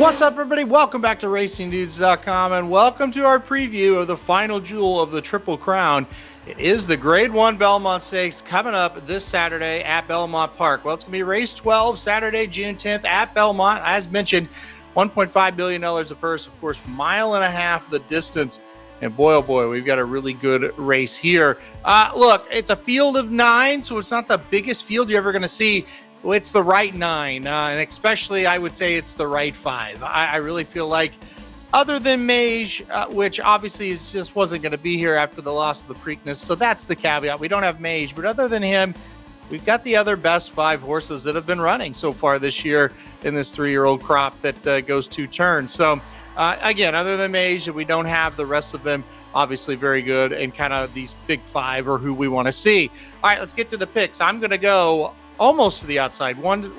What's up, everybody? Welcome back to RacingDudes.com, and welcome to our preview of the final jewel of the Triple Crown. It is the Grade 1 Belmont Stakes coming up this Saturday at Belmont Park. Well, it's going to be race 12, Saturday, June 10th at Belmont. As mentioned, $1.5 billion a purse, of course, mile and a half the distance. And boy, oh boy, we've got a really good race here. Look, it's a field of 9, so it's not the biggest field you're ever going to see. It's the right 9, and especially I would say it's the right 5. I really feel like, other than Mage, which obviously just wasn't going to be here after the loss of the Preakness, so that's the caveat. We don't have Mage, but other than him, we've got the other best 5 horses that have been running so far this year in this 3-year-old crop that goes 2 turns. So, again, other than Mage, we don't have the rest of them. Obviously very good, and kind of these big 5 are who we want to see. All right, let's get to the picks. I'm going to go almost to the outside, one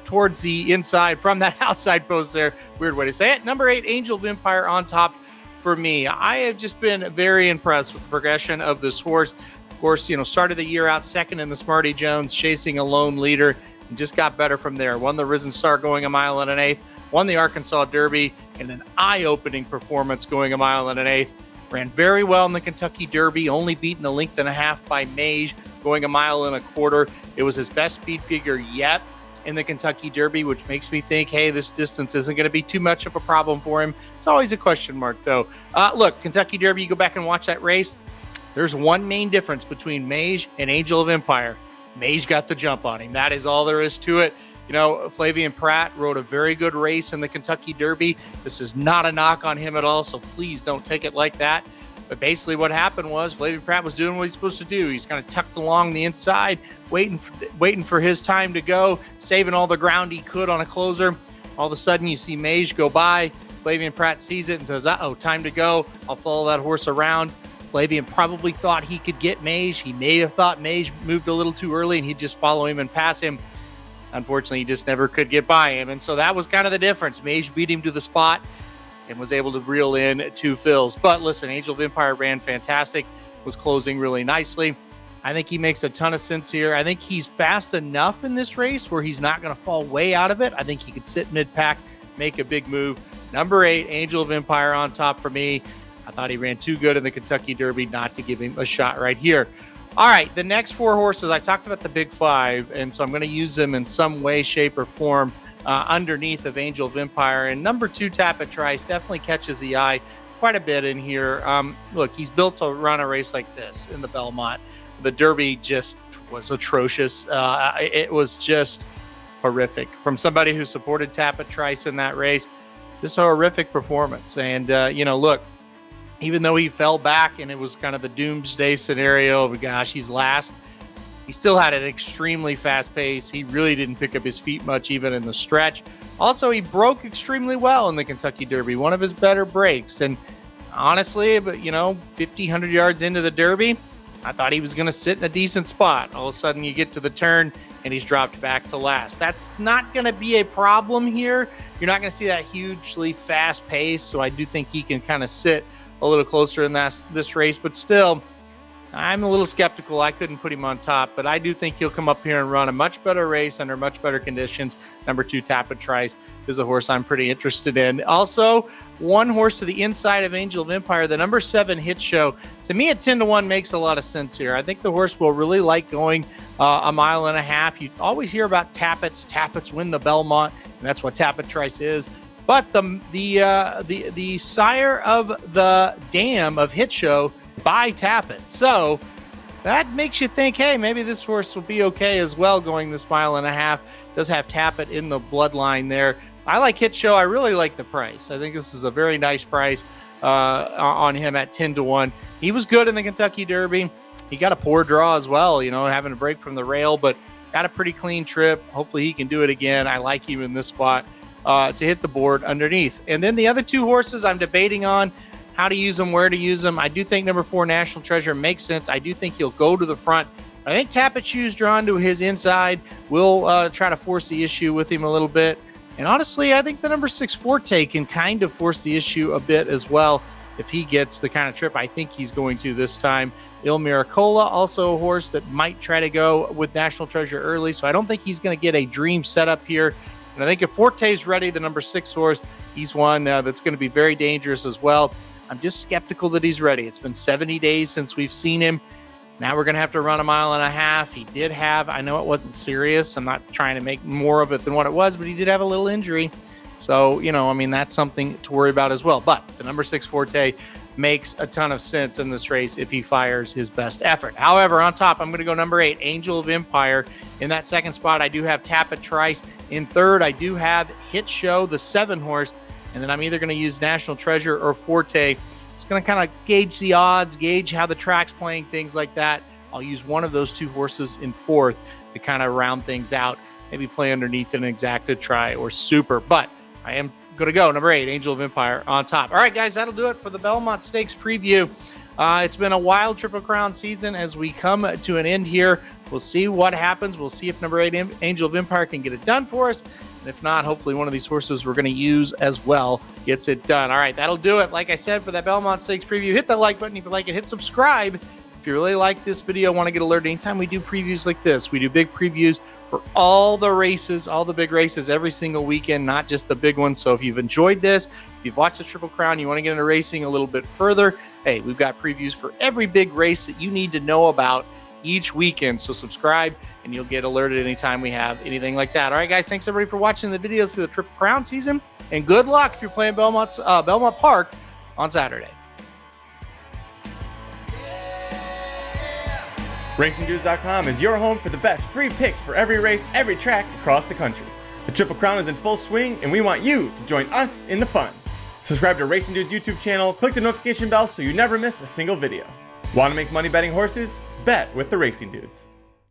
towards the inside from that outside post there. Weird way to say it. Number 8, Angel of Empire on top for me. I have just been very impressed with the progression of this horse. Of course, started the year out second in the Smarty Jones, chasing a lone leader, and just got better from there. Won the Risen Star going a mile and an eighth, won the Arkansas Derby, and an eye-opening performance going a mile and an eighth. Ran very well in the Kentucky Derby, only beaten a length and a half by Mage, going a mile and a quarter. It was his best speed figure yet in the Kentucky Derby, which makes me think, hey, this distance isn't going to be too much of a problem for him. It's always a question mark, though. Look, Kentucky Derby, you go back and watch that race. There's one main difference between Mage and Angel of Empire. Mage got the jump on him. That is all there is to it. Flavien Prat rode a very good race in the Kentucky Derby. This is not a knock on him at all, so please don't take it like that. But basically what happened was Flavien Prat was doing what he's supposed to do. He's kind of tucked along the inside, waiting for his time to go, saving all the ground he could on a closer. All of a sudden, you see Mage go by. Flavien Prat sees it and says, uh-oh, time to go. I'll follow that horse around. Flavien probably thought he could get Mage. He may have thought Mage moved a little too early and he'd just follow him and pass him. Unfortunately, he just never could get by him. And so that was kind of the difference. Mage beat him to the spot and was able to reel in 2 fills. But listen, Angel of Empire ran fantastic, was closing really nicely. I think he makes a ton of sense here. I think he's fast enough in this race where he's not going to fall way out of it. I think he could sit mid-pack, make a big move. Number 8, Angel of Empire on top for me. I thought he ran too good in the Kentucky Derby not to give him a shot right here. All right, the next 4 horses, I talked about the big 5, and so I'm going to use them in some way, shape, or form underneath of Angel of Empire. And number 2, TAPIT TRICE, definitely catches the eye quite a bit in here. Look, he's built to run a race like this in the Belmont. The Derby just was atrocious. It was just horrific. From somebody who supported TAPIT TRICE in that race, just a horrific performance. And, look, even though he fell back and it was kind of the doomsday scenario of, gosh, he's last, he still had an extremely fast pace. He really didn't pick up his feet much, even in the stretch. Also, he broke extremely well in the Kentucky Derby, one of his better breaks. And honestly, 50, 100 yards into the Derby, I thought he was going to sit in a decent spot. All of a sudden, you get to the turn, and he's dropped back to last. That's not going to be a problem here. You're not going to see that hugely fast pace, so I do think he can kind of sit a little closer in this race, but still, I'm a little skeptical. I couldn't put him on top, but I do think he'll come up here and run a much better race under much better conditions. Number 2, TAPIT TRICE, is a horse I'm pretty interested in. Also, one horse to the inside of Angel of Empire, the number 7 Hit Show. To me, at 10-1 makes a lot of sense here. I think the horse will really like going a mile and a half. You always hear about Tapits. Tapits win the Belmont, and that's what TAPIT TRICE is. But the sire of the dam of Hit Show by TAPIT. So that makes you think, hey, maybe this horse will be okay as well going this mile and a half. Does have TAPIT in the bloodline there. I like Hit Show. I really like the price. I think this is a very nice price on him at 10-1. He was good in the Kentucky Derby. He got a poor draw as well, having a break from the rail, but got a pretty clean trip. Hopefully he can do it again. I like him in this spot to hit the board underneath. And then the other 2 horses I'm debating on how to use them, where to use them. I do think number 4, National Treasure, makes sense. I do think he'll go to the front. I think TAPIT Shoes drawn to his inside will try to force the issue with him a little bit. And honestly, I think the number 6, Forte, can kind of force the issue a bit as well if he gets the kind of trip I think he's going to this time. Il Miracola, also a horse that might try to go with National Treasure early, so I don't think he's going to get a dream setup here. And I think if Forte's ready, the number 6 horse, he's one that's going to be very dangerous as well. I'm just skeptical that he's ready. It's been 70 days since we've seen him. Now we're going to have to run 1.5 miles. He did have, I know it wasn't serious. I'm not trying to make more of it than what it was, but he did have a little injury. So, I mean, that's something to worry about as well. But the number 6 Forte makes a ton of sense in this race if he fires his best effort. However, on top, I'm going to go number 8, Angel of Empire. In that second spot, I do have TAPIT TRICE. In third, I do have Hit Show, the 7 horse. And then I'm either going to use National Treasure or Forte. It's going to kind of gauge the odds, gauge how the track's playing, things like that. I'll use one of those 2 horses in fourth to kind of round things out. Maybe play underneath an exacta try or super. But I am going to go number 8, Angel of Empire on top. All right, guys, that'll do it for the Belmont Stakes preview. It's been a wild Triple Crown season as we come to an end here. We'll see what happens. We'll see if number 8, Angel of Empire, can get it done for us. And if not, hopefully one of these horses we're going to use as well gets it done. All right, that'll do it. Like I said, for that Belmont Stakes preview, hit that like button if you like it. Hit subscribe if you really like this video, want to get alerted anytime we do previews like this. We do big previews for all the races, all the big races every single weekend, not just the big ones. So if you've enjoyed this, if you've watched the Triple Crown, you want to get into racing a little bit further, hey, we've got previews for every big race that you need to know about each weekend. So subscribe and you'll get alerted anytime we have anything like that. All right, guys, thanks everybody for watching the videos through the Triple Crown season, and good luck if you're playing Belmont Park on Saturday. RacingDudes.com is your home for the best free picks for every race, every track across the country. The Triple Crown is in full swing, and we want you to join us in the fun. Subscribe to Racing Dudes YouTube channel, click the notification bell so you never miss a single video. Want to make money betting horses? Bet with the Racing Dudes.